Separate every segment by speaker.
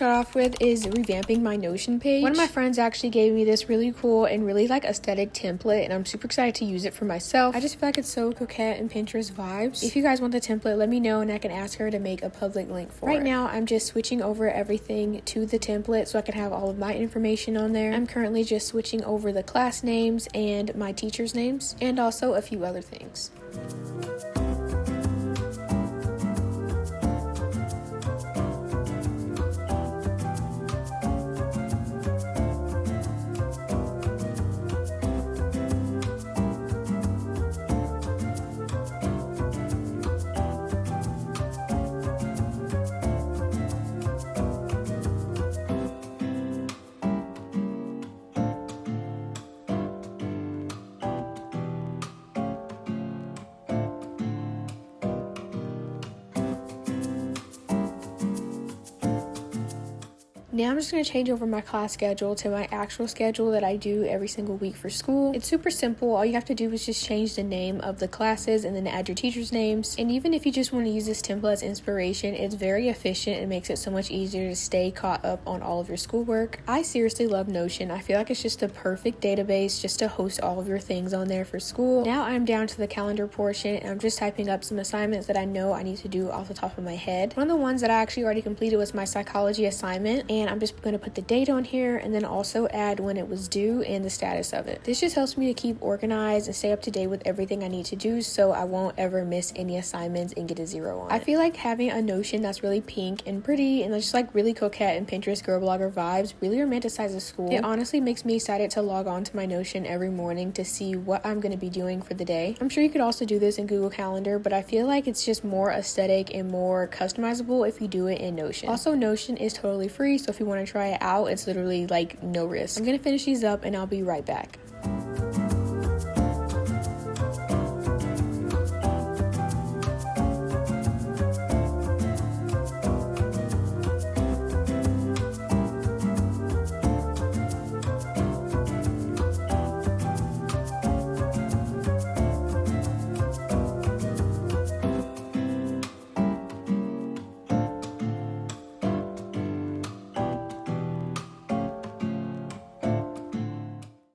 Speaker 1: start off with is revamping my Notion page. One of my friends actually gave me this really cool and really like aesthetic template, and I'm super excited to use it for myself. I just feel like it's so coquette and Pinterest vibes. If you guys want the template, let me know and I can ask her to make a public link for it. Right now, I'm just switching over everything to the template so I can have all of my information on there. I'm currently just switching over the class names and my teachers' names, and also a few other things. Now I'm just going to change over my class schedule to my actual schedule that I do every single week for school. It's super simple. All you have to do is just change the name of the classes and then add your teachers' names. And even if you just want to use this template as inspiration, it's very efficient and makes it so much easier to stay caught up on all of your schoolwork. I seriously love Notion. I feel like it's just a perfect database just to host all of your things on there for school. Now I'm down to the calendar portion and I'm just typing up some assignments that I know I need to do off the top of my head. One of the ones that I actually already completed was my psychology assignment, and I'm just going to put the date on here and then also add when it was due and the status of it. This just helps me to keep organized and stay up to date with everything I need to do so I won't ever miss any assignments and get a 0 on it. I feel like having a Notion that's really pink and pretty and just like really coquette and Pinterest girl blogger vibes really romanticizes school. It honestly makes me excited to log on to my Notion every morning to see what I'm going to be doing for the day. I'm sure you could also do this in Google Calendar, but I feel like it's just more aesthetic and more customizable if you do it in Notion. Also, Notion is totally free, so if you want to try it out, it's literally like no risk. I'm gonna finish these up and I'll be right back.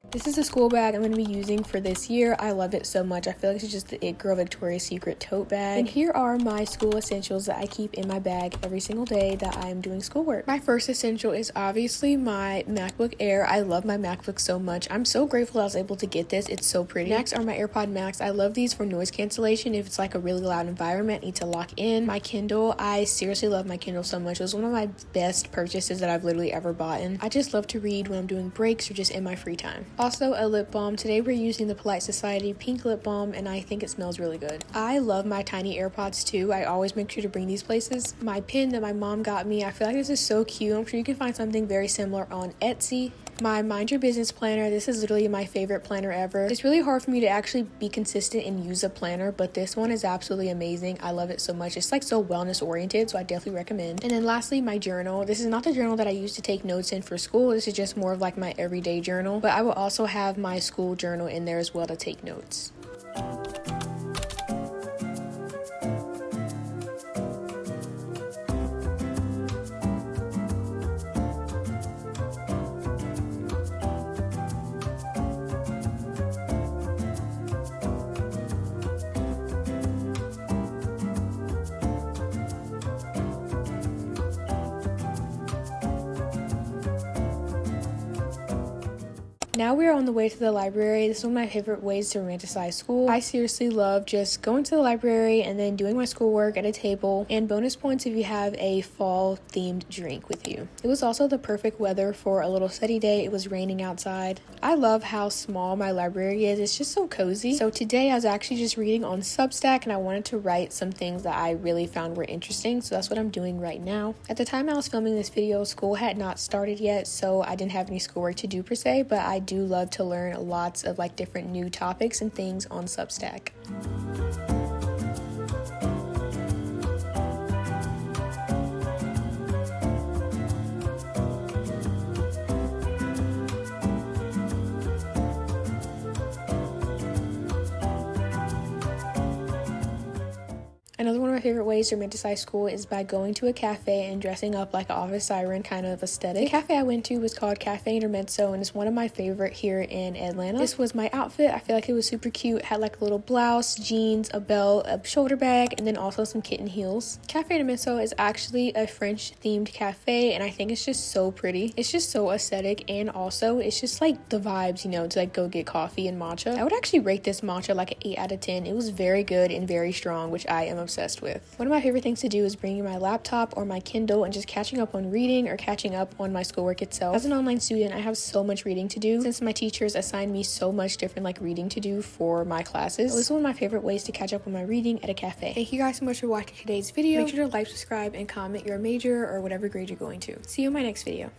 Speaker 1: This is the school bag I'm going to be using for this year. I love it so much. I feel like it's just the It Girl Victoria's Secret tote bag. And here are my school essentials that I keep in my bag every single day that I'm doing schoolwork. My first essential is obviously my MacBook Air. I love my MacBook so much. I'm so grateful I was able to get this. It's so pretty. Next are my AirPod Max. I love these for noise cancellation. If it's like a really loud environment, I need to lock in. My Kindle. I seriously love my Kindle so much. It was one of my best purchases that I've literally ever bought. I just love to read when I'm doing breaks or just in my free time. Also, a lip balm. Today we're using the Polite Society pink lip balm and I think it smells really good. I love my tiny AirPods too. I always make sure to bring these places. My pin that my mom got me. I feel like this is so cute. I'm sure you can find something very similar on Etsy. My Mind Your Business planner. This is literally my favorite planner ever. It's really hard for me to actually be consistent and use a planner, but this one is absolutely amazing. I love it so much. It's like so wellness oriented, so I definitely recommend. And then lastly, my journal. This is not the journal that I use to take notes in for school. This is just more of like my everyday journal, but I will also have my school journal in there as well to take notes. Now we are on the way to the library. This is one of my favorite ways to romanticize school. I seriously love just going to the library and then doing my schoolwork at a table, and bonus points if you have a fall themed drink with you. It was also the perfect weather for a little study day. It was raining outside. I love how small my library is. It's just so cozy. So today I was actually just reading on Substack and I wanted to write some things that I really found were interesting. So that's what I'm doing right now. At the time I was filming this video, school had not started yet, so I didn't have any schoolwork to do per se, but I do love to learn lots of like different new topics and things on Substack. Another one of my favorite ways to romanticize school is by going to a cafe and dressing up like an office siren kind of aesthetic. The cafe I went to was called Cafe Intermezzo, and it's one of my favorite here in Atlanta. This was my outfit. I feel like it was super cute. Had like a little blouse, jeans, a belt, a shoulder bag, and then also some kitten heels. Cafe Intermezzo is actually a French themed cafe, and I think it's just so pretty. It's just so aesthetic, and also it's just like the vibes, you know, to like go get coffee and matcha. I would actually rate this matcha like an 8 out of 10. It was very good and very strong, which I am obsessed with. One of my favorite things to do is bringing my laptop or my Kindle and just catching up on reading or catching up on my schoolwork itself. As an online student, I have so much reading to do since my teachers assign me so much different like reading to do for my classes. This is one of my favorite ways to catch up on my reading at a cafe. Thank you guys so much for watching today's video. Make sure to like, subscribe, and comment your major or whatever grade you're going to. See you in my next video.